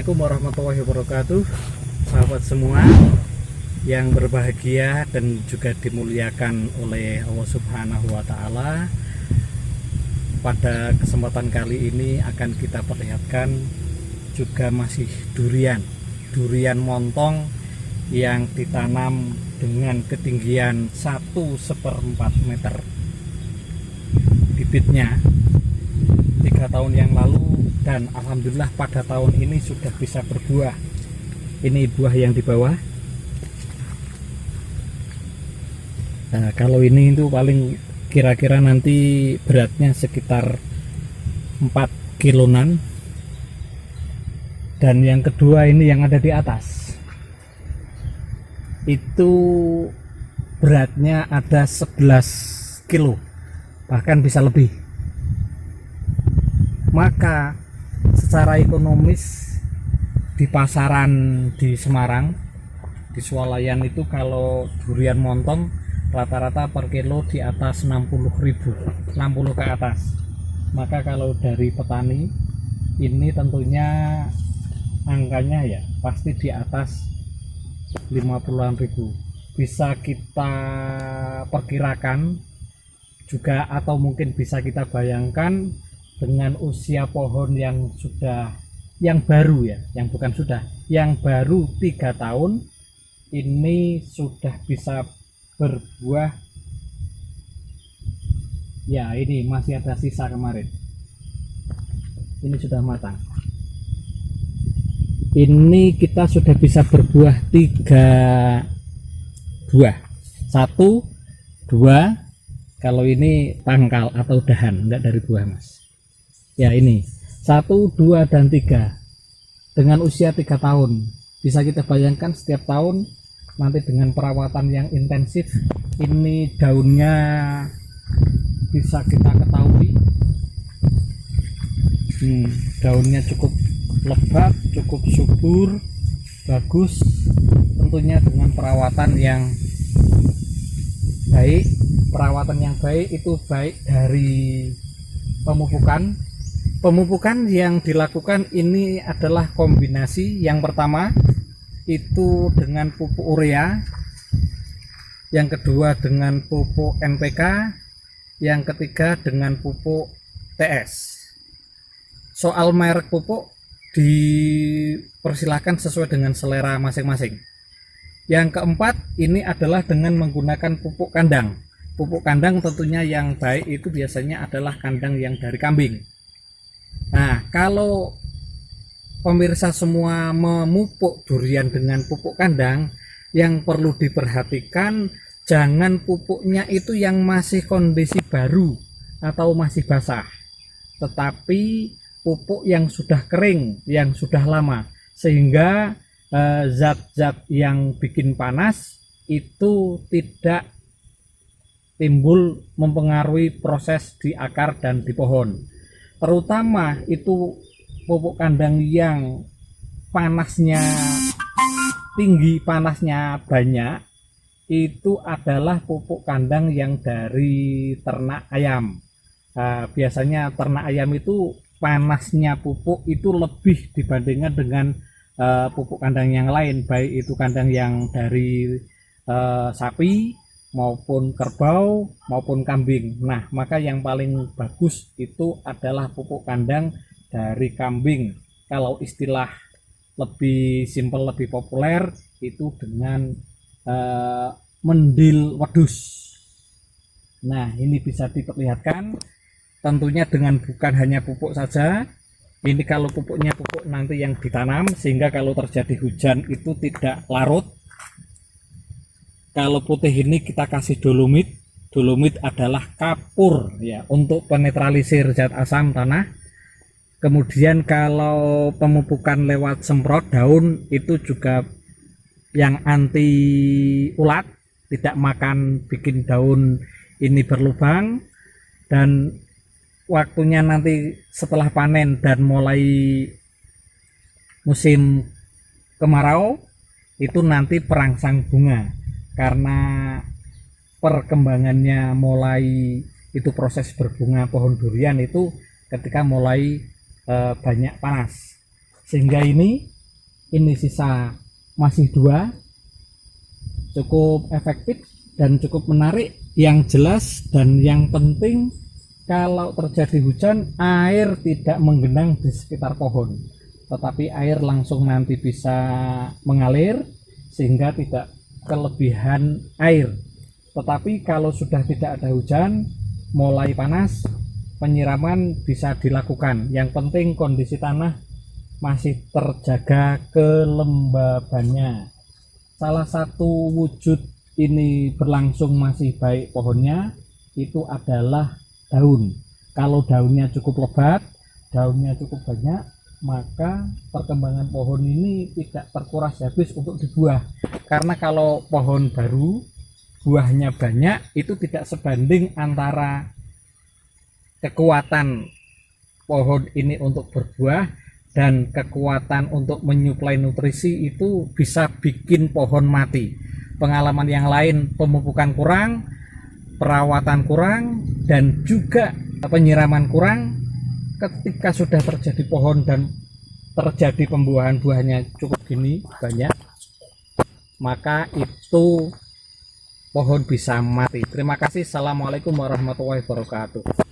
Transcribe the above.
Assalamualaikum warahmatullahi wabarakatuh, sahabat semua yang berbahagia dan juga dimuliakan oleh Allah Subhanahu wa Ta'ala. Pada kesempatan kali ini akan kita perlihatkan juga masih durian montong yang ditanam dengan ketinggian 1/4 meter. Bibitnya 3 tahun yang lalu, dan alhamdulillah pada tahun ini sudah bisa berbuah. Ini buah yang di bawah. Nah, kalau ini itu paling kira-kira nanti beratnya sekitar 4 kilonan. Dan yang kedua ini yang ada di atas, itu beratnya ada 11 kilo, bahkan bisa lebih. Maka secara ekonomis di pasaran di Semarang, di swalayan itu kalau durian montong rata-rata per kilo di atas 60.000, 60 ke atas. Maka kalau dari petani ini tentunya angkanya ya pasti di atas 50-an ribu. Bisa kita perkirakan juga, atau mungkin bisa kita bayangkan dengan usia pohon yang baru ya, yang baru 3 tahun ini sudah bisa berbuah. Ya, ini masih ada sisa kemarin, ini sudah matang. Ini kita sudah bisa berbuah 3 buah, 1, 2. Kalau ini tangkal atau dahan, enggak dari buah mas. Ya, ini 1, 2, dan 3 dengan usia 3 tahun. Bisa kita bayangkan setiap tahun nanti dengan perawatan yang intensif, ini daunnya bisa kita ketahui daunnya cukup lebat, cukup subur, bagus. Tentunya dengan perawatan yang baik. Perawatan yang baik itu baik dari pemupukan yang dilakukan ini adalah kombinasi. Yang pertama itu dengan pupuk urea, yang kedua dengan pupuk NPK, yang ketiga dengan pupuk TS. Soal merek pupuk dipersilahkan sesuai dengan selera masing-masing. Yang keempat ini adalah dengan menggunakan pupuk kandang. Pupuk kandang tentunya yang baik itu biasanya adalah kandang yang dari kambing. Nah, kalau pemirsa semua memupuk durian dengan pupuk kandang, yang perlu diperhatikan jangan pupuknya itu yang masih kondisi baru atau masih basah, tetapi pupuk yang sudah kering, yang sudah lama, sehingga zat-zat yang bikin panas itu tidak timbul mempengaruhi proses di akar dan di pohon. Terutama itu pupuk kandang yang panasnya tinggi, panasnya banyak, itu adalah pupuk kandang yang dari ternak ayam. Biasanya ternak ayam itu panasnya pupuk itu lebih dibandingkan dengan pupuk kandang yang lain, baik itu kandang yang dari sapi maupun kerbau maupun kambing. Nah, maka yang paling bagus itu adalah pupuk kandang dari kambing. Kalau istilah lebih simpel, lebih populer itu dengan mendil wedus. Nah, ini bisa diperlihatkan tentunya dengan bukan hanya pupuk saja. Ini kalau pupuknya pupuk nanti yang ditanam, sehingga kalau terjadi hujan itu tidak larut. Kalau putih ini kita kasih dolomit. Dolomit adalah kapur ya, untuk penetralisir zat asam tanah. Kemudian kalau pemupukan lewat semprot daun itu juga yang anti ulat, tidak makan bikin daun ini berlubang. Dan waktunya nanti setelah panen dan mulai musim kemarau itu nanti perangsang bunga, karena perkembangannya mulai itu proses berbunga pohon durian itu ketika mulai banyak panas. Sehingga ini sisa masih 2, cukup efektif dan cukup menarik. Yang jelas dan yang penting, kalau terjadi hujan, air tidak menggenang di sekitar pohon, tetapi air langsung nanti bisa mengalir sehingga tidak kelebihan air. Tetapi kalau sudah tidak ada hujan, mulai panas, penyiraman bisa dilakukan. Yang penting kondisi tanah masih terjaga kelembabannya. Salah satu wujud ini berlangsung masih baik pohonnya itu adalah daun. Kalau daunnya cukup lebat, daunnya cukup banyak, maka perkembangan pohon ini tidak terkuras habis untuk dibuah. Karena kalau pohon baru buahnya banyak, itu tidak sebanding antara kekuatan pohon ini untuk berbuah dan kekuatan untuk menyuplai nutrisi. Itu bisa bikin pohon mati. Pengalaman yang lain, pemupukan kurang, perawatan kurang, dan juga penyiraman kurang. Ketika sudah terjadi pohon dan terjadi pembuahan buahnya cukup gini banyak, maka itu pohon bisa mati. Terima kasih. Assalamualaikum warahmatullahi wabarakatuh.